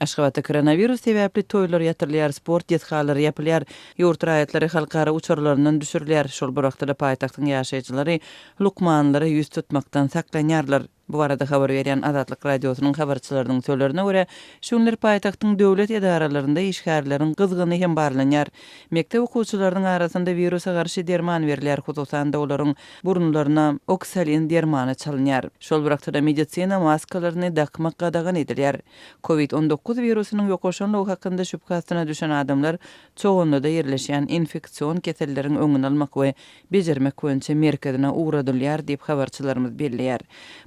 Aşgabatda koronavirus sebäpli toýlar ýatyrylýar, sport ýetgalary ýapylýar, ýurt raýatlary halkara uçurlaryndan düşürilýär. Şol burakda paýtagtyň ýaşaýjylary lukmanlary ýüz tutmakdan saklanýarlar. Bu arada habar berýän Azatlyk radiosynyň habarçylarynyň söýlerine görä, şunlar paýtagtyň döwlet edaralaryna işgärlerin gyzgyny hem barlanýar. Mektep okuwçylarynyň arasynda wirusa garşy derman berilýär, hususan da olaryň burunlaryna oksalin dermany çalynýar. Şol burakda medisina maskalaryny dakmak gadagan edilýär. Covid-19 virusynyň ýokaşanlygy hakynda şüphasyna düşen adamlar çoğunlukda ýerleşýän infeksion keselleriň öňüni almak we bejermek boýunça merkezine uğradylýar diýip habarçylarymız belliýär.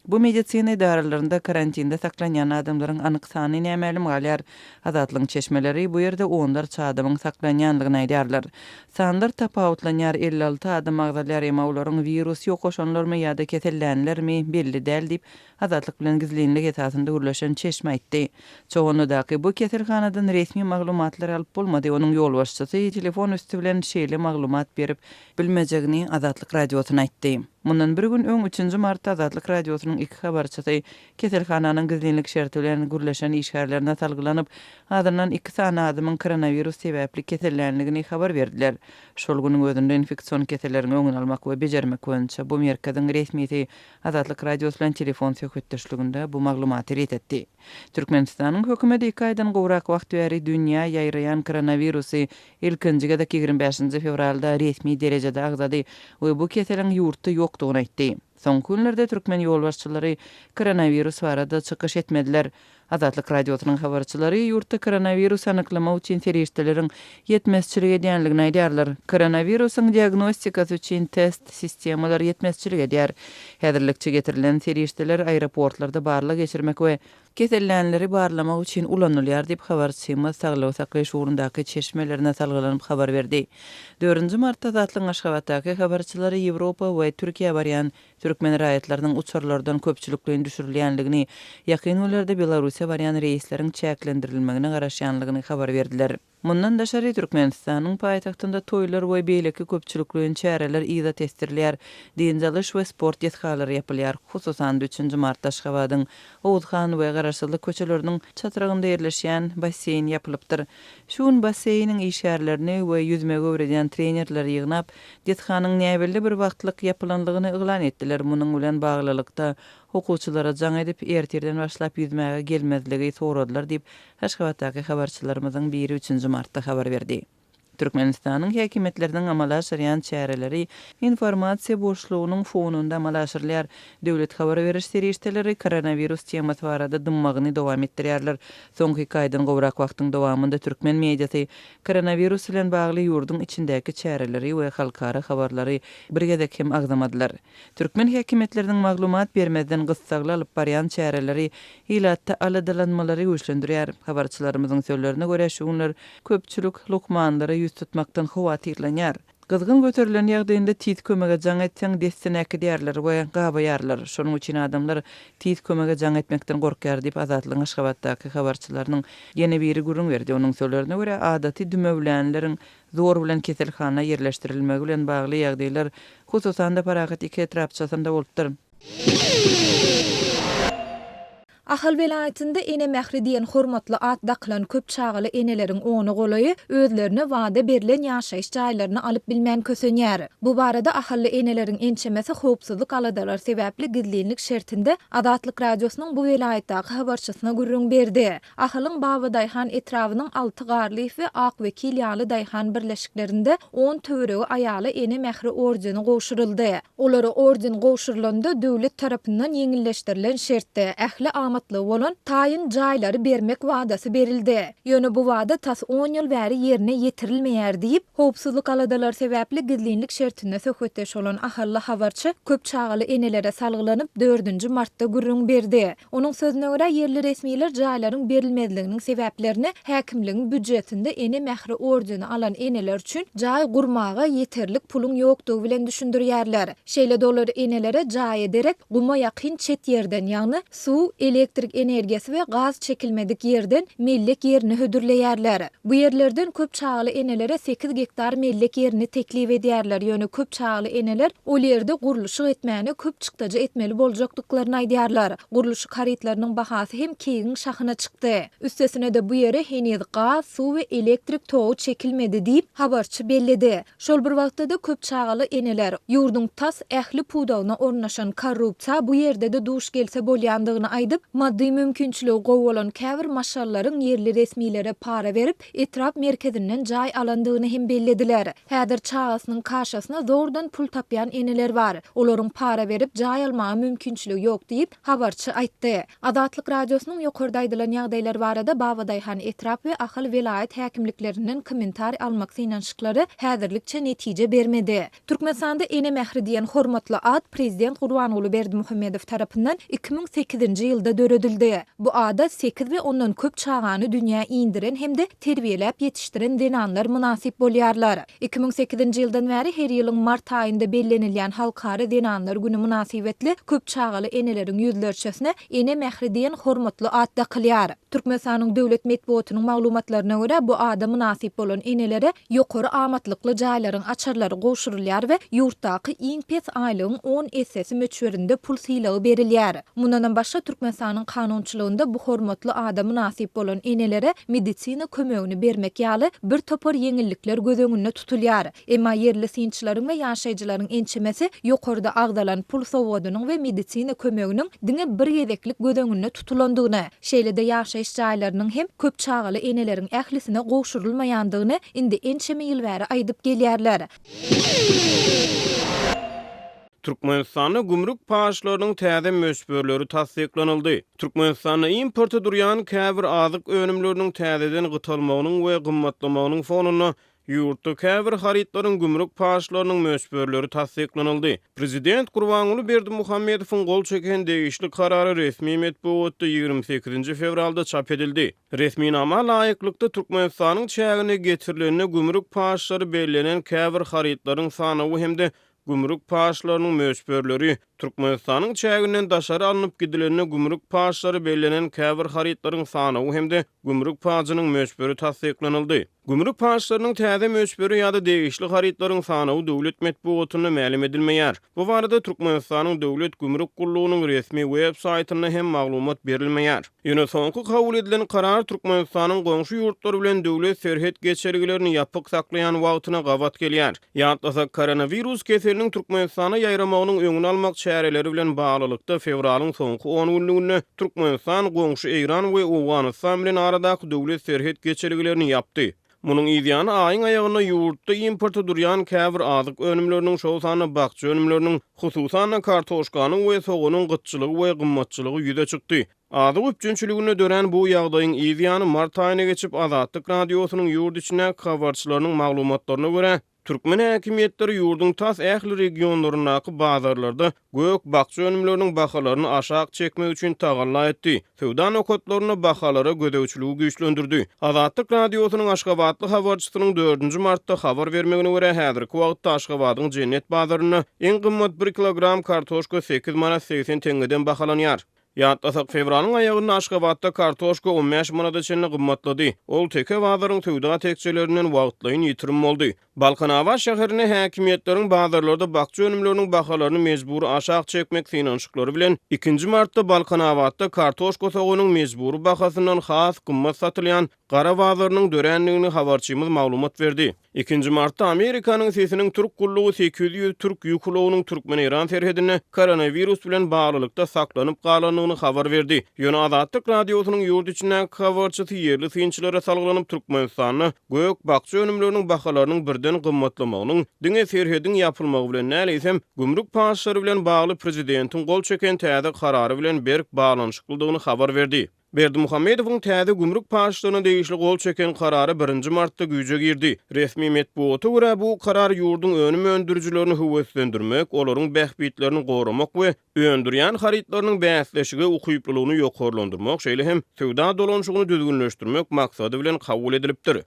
Bu medisina idaralarynda karantinda saklanýan adamlaryň anyk sany nämälim galýar. Azatlyň çeşmeleri bu ýerde onlarça adamyň saklanýanlygyny aýdýarlar. Sanlar tapawutlanýar, 56 adam agzalýar, emma olaryň virus ýokaşanlarmy ýa-da kesellänlermi belli däl diýip Azatlyk bilen gizlinlik esasynda gürleşen çeşme aýtdy. Çoğunludaky bu keselhanadan resmi maglumatlar alyp bolmady. Onuň ýolbaşçysy telefon üstü bilen şeýle maglumat berip bilmejegini Azatlyk radiosyna aýtdy. Mundan bir gün 3 martda Azatlyk radiosynyň iki habarçysy keselhananyň gizlinlik şerti bilen gürleşen işgärlerine salgylanyp, adamdan 2 sany adamyň koronavirus sebäpli kesellänligini habar berdiler. Şol güniň özünde infeksion keselleriň öňüni almak we bejermek boýunça bu merkeziň resmisi Azatlyk radiosu bilen telefon söhbetdeşliginde bu maglumaty ret etdi. Türkmenistanyň hökümeti 2 aýdan gowrak wagt bäri dünýä ýaýraýan koronavirusy ilkinjiga da 25 fevralda resmi derejede agzady we bu keseliň ýurtda ýokdugyny aýtdy. Son günlerde Türkmen ýolbaşçylary koronavirus barada çykyş etmediler. Azatlyk radiosynyň habarçylary ýurtda koronavirus anyklama üçin serişdeleriň ýetmezçiligi edýänligini aýdýarlar. Koronavirusyň diagnostikasy üçin test sistemleri ýetmezçiligi edýär. Häzirlikçe getirilen serişdeler aeroportlarda barlyk geçirmek we kesellänleri barlamak üçin ulanylýar diýip habarçymyz Saglyk saklaýyş ugrundaky çeşmelerine salgylanyp habar berdi. 4 martda Azatlyň Aşgabatdaky habarçylary Ýewropa we Türkiýe barýan türkmen raýatlarynyň uçurlardan köpçülikligiň düşürilýänligini, ýakyn günlerde Belarusiýa barýan reýsleriň çäklendirilmegine garaşýanlygyny habar berdiler. Mundan da Şerqi Türkmenistanyň paýtagtynda toýlar we beýleki köpçülikligiň çäreler izat etdirilýär. Diňjaliş we sport ýetgalary ýapylýar. Hususan 3 martda Aşgabatyň Owuzhan we Garaşlyk köçeleriniň çatyragynda ýerleşýän basseyn ýapylypdyr. Şuň basseyniň işgärlerini we yüzmege öwredýän trenerler ýygnap, ýetganyň näbelli bir wagtlyk ýapylanlygyny eglan etdiler. Munyň bilen baglylykda okuwçylara jaň edip ertirden başlap yüzmege gelmezligi soradylar diýip Aşgabatdaky habarçylarymyzyň biri 3 martda habar berdi. Türkmenistanyň häkimetleriniň amala aşyrýan çäreleri informasiýa boşlugynyň fonunda amala aşyrylýar. Döwlet habar beriş serişdeleri koronavirus temasy barada dymmagyny dowam etdirýärler. Soňky aýdan gowrak wagtyň dowamında türkmen mediasy koronavirus bilen bagly ýurdun içindäki çäreleri we halkara habarlary birgedek hem agzamadylar. Türkmen häkimetleriniň maglumat bermezden gyssagly alyp barýan çäreleri ilatda aladylanmalary güýçlendirýär. Habarçylarymyzyň söýlerine görä şunlar köpçülik lukmanlary ýüz tutmakdan hawatirlenýär. Gyzgyn göterilen ýagdaýynda tiz kömege jaň etseň destinäki diýerler we gabaýarlar. Şonuň üçin adamlar tiz kömege jaň etmekden gorkýar diýip Azatlyň Aşgabatdaky habarçylarynyň ýene biri gurrun berdi. Onuň söýlerine görä adaty dümewlänlerin zor bilen keselhana ýerleşdirilmegi bilen bagly ýagdaýlar hususan da paragat iki etrapçasynda bolupdyr. Ahal velayetinde ene mehri diýen hormatly at daklan köp çağıly eneleriň onu golaýy özlerine wada berilen ýaşaýyş jaýlaryny alyp bilmän kösenýär. Bu barada ahally eneleriň ençemesi howpsuzlyk aladalar sebäpli gizlinlik şertinde Azatlyk radiosynyň bu velayetdaky habarçysyna gurrun berdi. Ahalyň Baba Daýhan etrawynyň 6 garly we ak wekil ýaly Daýhan birleşiklerinde 10 töweregi aýaly ene mehri ordeni gowşuruldy. Olary orden gowşurulanda döwlet tarapyndan ýeňilleşdirilen şertde ähli bolan taýyn jaýlary bermek wadasy berildi. Ýöne bu wada tas 10 ýyl bäri ýerine ýetirilmeýär diýip, howpsuzlyk aladalar sebäpli gizlinlik şertine söhbetdeş bolan ahally habarçy köp çağıly enelere salgylanyp 4 martda gurrun berdi. Onuň sözüne görä ýerli resmiler jaýlaryň berilmezliginiň sebäplerini häkimligiň büdjetinde ene mehri ordeni alan eneler üçin jaý gurmaga ýeterlik puluň ýokdugy bilen düşündirýärler. Şeýle dolar enelere jaý ederek guma ýakyn çet ýerden ýagny suw, elektrik elektrik energiýasi we gaz çekilmedik yerden mellek yerini hödürleýärler. Bu yerlerden köp çağılı enelere 8 hektar mellek yerini teklif edýärler. Ýöne köp çağılı eneler ol ýerde guruluşy etmäni köp çykdaja etmeli boljakdyklaryny aýdýarlar. Guruluş karytlarynyň bahasy hem keýiň şahyna çykdy. Üstesine de bu ýere henüz gaz, suw we elektrik togu çekilmedi diýip habarçy bellidi. Şol bir wagtda köp çağılı eneler ýurduň tas ähli pudawyna ornaşan korrupsiýa bu ýerde de duş gelse bolýandygyny aýdyp, maddi mümkinçiligi gowy käbir maşallaryň yerli resmiýlere para berip, etrap merkezinden jaý alandygyny hem bellediler. Häzir çağasynyň kaşasyna zordan pul tapýan eneler bar. Olaryň para berip jaý almagy mümkinçiligi ýok diýip habarçy aýtdy. Azatlyk radiosynyň ýokarda aýdylan ýagdaýlar barada Babadaýhan etrap we Ahal vilayet häkimliklerinden komentar almak synanşyklary häzirlikçe netije bermedi. Türkmenistanda ene mähri diýen hormatly ad prezident Gurbanuly Berdimuhammedow tarapyndan 2008-nji ýylda döredildi. Bu ada 8 we ondan köp çağany dünýä indiren hem de terbiýelep ýetişdiren denanlar münasip bolýarlar. 2008-nji ýyldan bäri her ýylyň mart aýynda bellenilýän halkara denanlar güni münasibetli köp çağaly eneleriň ýüzlerçesine ene mähri diýen hormatly ad dakylýar. Türkmenistanyň döwlet medeniýetiniň maglumatlaryna görä bu ada münasip bolan enelere ýokary amatlykly jaýlaryň açarlary goşurulýar we ýurtdaky iň pes aýlygyň 10 essesi möçberinde pul sylagy berilýär. Mundan başga Türkmenistanyň kanunçylygynda bu hormatly ada münasip bolan enelere medisina kömegini bermek ýaly bir topar ýeňillikler göz öňünde tutulýar. Emma yerli synçylaryň we ýaşaýjylaryň ençemesi ýokarda agdalan pul sowadynyň we medisina kömeginiň diňe bir ýedeklik göz öňünde tutulandygyny, şeýle-de ýaşaýyş jaýlarynyň hem köp çağaly eneleriň ählisine goşurulmaýandygyny indi ençeme ýyl bäri aýdyp gelýärler. Türkmenistanda gümrük paşlarynyň täze möçberleri tasdiklanyldy. Türkmenistanda importa durýan käbir azyk önümleriniň täzeden gytalmagynyň we gymmatlamagynyň fonuny ýurtda käbir haritlaryň gümrük paşlarynyň möçberleri tasdiklanyldy. Prezident Gurbanuly Berdimuhammedowyň gol çeken degişli karary resmi medeniýetde 28 fevralda çap edildi. Resminama laýyklykda Türkmenistanyň çägine getirilenine gümrük paşlary bellenen käbir haritlaryň sanawy hemde gümrük paşlarynyň möçberleri Türkmenistanyň çäginden daşary alınıp gidilenine gümrük paşlary bellenen käbir haritlaryň sanawy hemde gümrük paşynyň möçberi tasdiklanyldy. Gümrük paşlarynyň täze möçberi ýa-da degişli haritlaryň sanawy döwlet medeniýetine ma'lum edilmeýär. Bu barada Türkmenistanyň döwlet gümrük gullugynyň resmi web saýtyna hem maglumat berilmeýär. Ýöne soňky kabul edilen karar Türkmenistanyň goňşy ýurtlary bilen döwlet serhet geçergilerini ýapyk saklayan wagtyna gawat gelýär. Ýa-da koronavirus keseliniň Türkmenistana ýaýramagynyň öňüni almak çäreleri bilen baglylykda fevralyň soňky 10 günlüğünde Türkmenistan goňşy Iran we Awganistan bilen aradaky döwlet serhet geçergilerini ýapdy. Munun ýa-da aýyň aýagyna ýurtda importa durýan käbir azyk önümleriniň şowsany bakçy önümleriniň hususan kartoşkanyň we soğunyň gytçylygy we gymmatçylygy ýüze çykdy. Azyk üçünçiligine dören bu ýagdaýyň ýa-da mart aýyna geçip Azatlyk radiosynyň ýurt içine habarçylarynyň maglumatlaryna görä Türkmen häkimiýetleri ýurduň tas ähli regionlarynaky bazarlarda gök bakçy önümleriniň bahalaryny aşağı çekmek üçin tagalla etdi. Sowda nokatlaryny bahalara gödäwçiligi güýçlendirdi. Azatlyk radiosynyň Aşgabatly habarçysynyň 4-nji martda habar bermegine görä häzirki wagtda Aşgabatyň Cennet bazaryna en gymmat 1 kilogram kartoşka 8 manat 80 teňgeden bahalanýar. Ýa-da fevralyň aýagyna Aşgabatda kartoşka 15 manata çenli gymmatlady. Ol teke bazaryň töwda tekçelerinden wagtlaýyn ýitirim boldy. Balkanawa şäherine häkimiýetleriň bazarlarda bakçy önümleriniň bahalaryny mejbur aşağı çekmek synanşyklary bilen 2-nji martda Balkanawatda kartoşka soğunyň mejbur bahasyndan has gymmat satylýan gara bazarynyň dörenligini habarçymyz maglumat berdi. 2-nji martda Amerikanyň sesiniň Türk gullugy 800 Türk ýükleýiniň Türkmen-Iran serhedine koronavirus bilen baglylykda saklanyp galanlygyny habar berdi. Ýöne Azatlyk radiosynyň ýurt içine habarçysy yerli synçylary salgylanyp Türkmenistanyň gök bakçy önümleriniň bahalarynyň birden gymmatlamagynyň diňe serhedin ýapylmagy bilen näleýsem gümrük paşlary bilen bagly prezidentiň gol çeken täze karary bilen berk baglanyşyklygyny habar berdi. Berdimuhammedowyň täze gümrük paşlaryna degişli gol çeken karary 1-nji martda güýje girdi. Resmi medeniýete görä bu karar ýurduň önüm öndürjilerini höwetlendirmek, olaryň bähbitlerini goramak we öndürýän haritlarynyň bäsleşigi ukyplylygyny ýokarlandyrmak, şeýle hem sowda dolanşygyny düzgünleşdirmek maksady bilen kabul edilipdir.